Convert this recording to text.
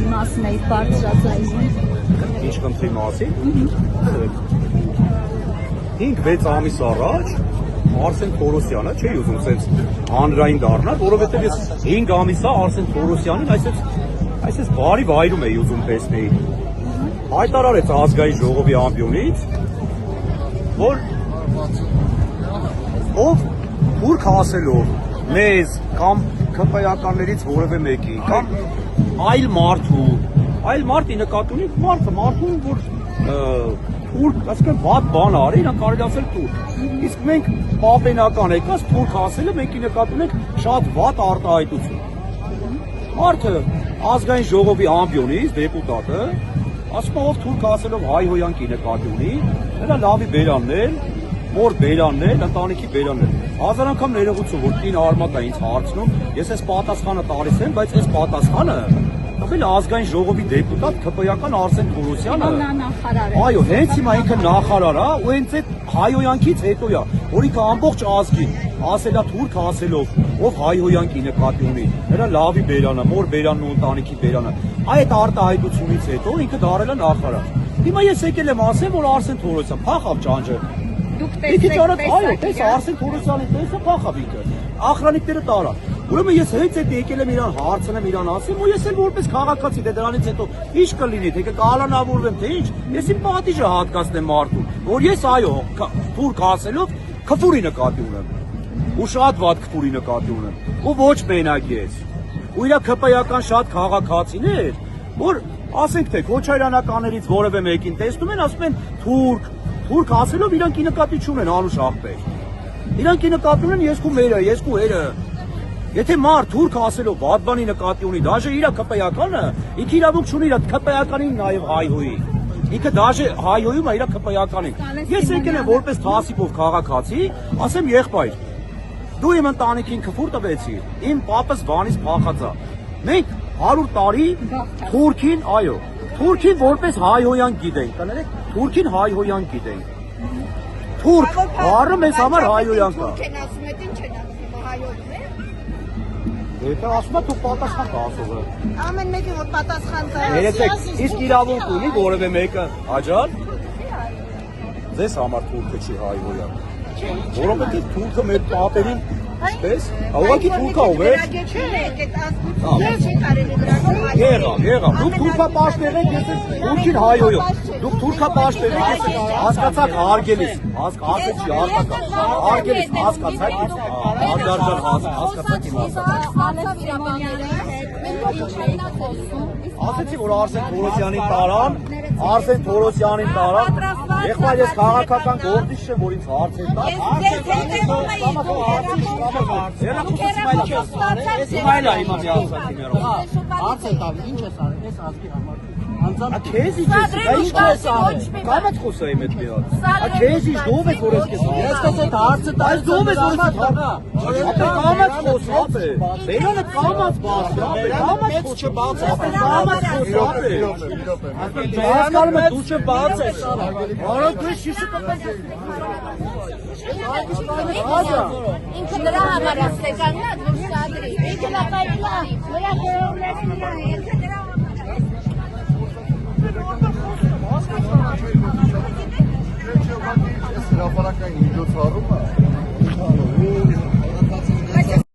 Մասն էի բարձրացային։ Ինչ խնդրի մասին։ 5-6 ամիս առաջ Արսեն Թորոսյանը, չէի ուզում սենց հանրային դառնալ, որովհետև ես 5 ամիս է Արսեն Թորոսյանին այսպես բարի վայրում էի ուզում տեսնել։ Հայտարարեց ազգային ժողովի ամբիոնից, որ ով թուրք ասելով մեզ կամ ԿՊ-ականներից որևէ մեկի կամ այլ մարդի նկատի ունի մարդուն, որ թուրք, ասկան վատ բան արի, նա կարելի ասել թուրք։ Իսկ մենք պապենական եկած թուրք ասելը մեկի նկատի ունենք շատ վատ արտահայտություն։ Մարդը ազգային ժողովի ամբիոնից դեպուտատը ասում ով թուրք ասելով հայհոյանքի նկատի ունի, նրա լավի բերանն է, մոր բերանն է, ընտանիքի բերանն է։ Հազար անգամ ներողություն, որ կին արմատա ինձ հարցնում, ես այս պատասխանը տալիս եմ, բայց այս պատասխանը տվել ազգային ժողովի դեպուտատ ԿՊ-ական Արսեն Թորոսյանը։ Այո, հենց հիմա ինքը նախարար է, ու հենց այդ հայհոյանքից հետո է, որ ինքը ամբողջ ազգին ասելա թուրք ասելով, ով հայհոյանքի նկատի ունի, նրա լավի բերանը, մոր բերանն ու ընտանիքի բերանը։ Այդ արտահայտությունից հետո ինքը դարել է նախարար։ Հիմա ես եկել եմ ասեմ, որ Արսեն Թորոսյան փախավ ճանճը։ Այո, տես Արսեն Թորոսյանի տեսը փախավ ինքը։ Ախրանիկները տարա։ Ուրեմն ես հենց այդ եկել եմ իրան հարցնեմ, իրան ասեմ, ու ես էլ որպես քաղաքացի դե դրանից հետո ինչ կլինի, թե կկալանավորվեմ, թե ինչ, ես իմ պատիժը հատկացնեմ մարդուն, որ ես այո, թուրք ասելով քֆուրի նկատի ունեմ։ Ու շատ վատ քֆուրի նկատի ունեմ։ Ու ոչ մենակ ես։ Ու իրա ԿՊ-ական շատ քաղաքացիներ, որ ասենք թե քոչարյանականներից որևէ մեկին տեսնում են, ասում են թուրք ասելով իրանք ի նկատի չունեն անուշ աղբեր։ Իրանք ի նկատի ունեն ես քու մերը, ես քու հերը։ Եթե մարդ թուրք ասելով վատ բանի նկատի ունի, դաժե իր ԿՊ-ականը, ինքը իրավունք չունի իր ԿՊ-ականին նաև հայհոյի։ Ինքը դաժե հայհոյում է իր ԿՊ-ականին։ Ես եկել եմ որպես թասիպով քաղաքացի, ասեմ եղբայր, դու իմ ընտանիքին քֆուր տվեցի, իմ պապս Վանից փախած է։ Մենք 100 տարի թուրքին, այո, թուրքին որպես հայհոյան գիտենք, կներեք, թուրքին հայհոյան գիտենք։ Թուրք բառը մեզ համար հայհոյան կա։ Եթե ասում է դու պատասխան տա ասողը։ Ամեն մեկը որ պատասխան տա։ Երեք, իսկ իրավունք ունի որևէ մեկը, աջալ։ Ձեզ համար թուրքը չի հայհոյան։ Որովհետև թուրքը մեր պապերին Պես, ուղղակի թուրքա ով է։ Եղավ, դուք թուրքապաշտներ եք, ես թուրքին հայոյով, դուք թուրքապաշտներ եք, ես հասկացակ հարգելիս, ասեց չի հարգելիս, հասկացակ հասկացակ իմ ասեցի, որ Արսեն Թորոսյանին տարան, եղբայր ես քաղաքական գործիչ չեմ, որ ինձ հարց է Իսմայլա հիմա մի ասացի ներով։ Հարց է տալի, ինչ ես արել, ես ազգի համար։ Քեզ ինչ ես արել։ Կամած խոսայիմ այդ մի հատ։ Քեզ ինչ դով ես որ ես քեզ։ Ես քեզ այդ հարցը տալիս դով ես որ ես կամած խոս, ապե։ Բերանը կամած բաց, ապե։ Կամած չբաց, ապե։ Կամած խոս, ապե։ Հասկանում եմ դու չբաց ես։ Արա դու շիշը կպես։ Ինքը դրա համար է ստեկանա, որ սադրի։ Ինքը լապայլա, նրա գորովներն իրան, ինքը դրա Հրապարակային միջոցառումը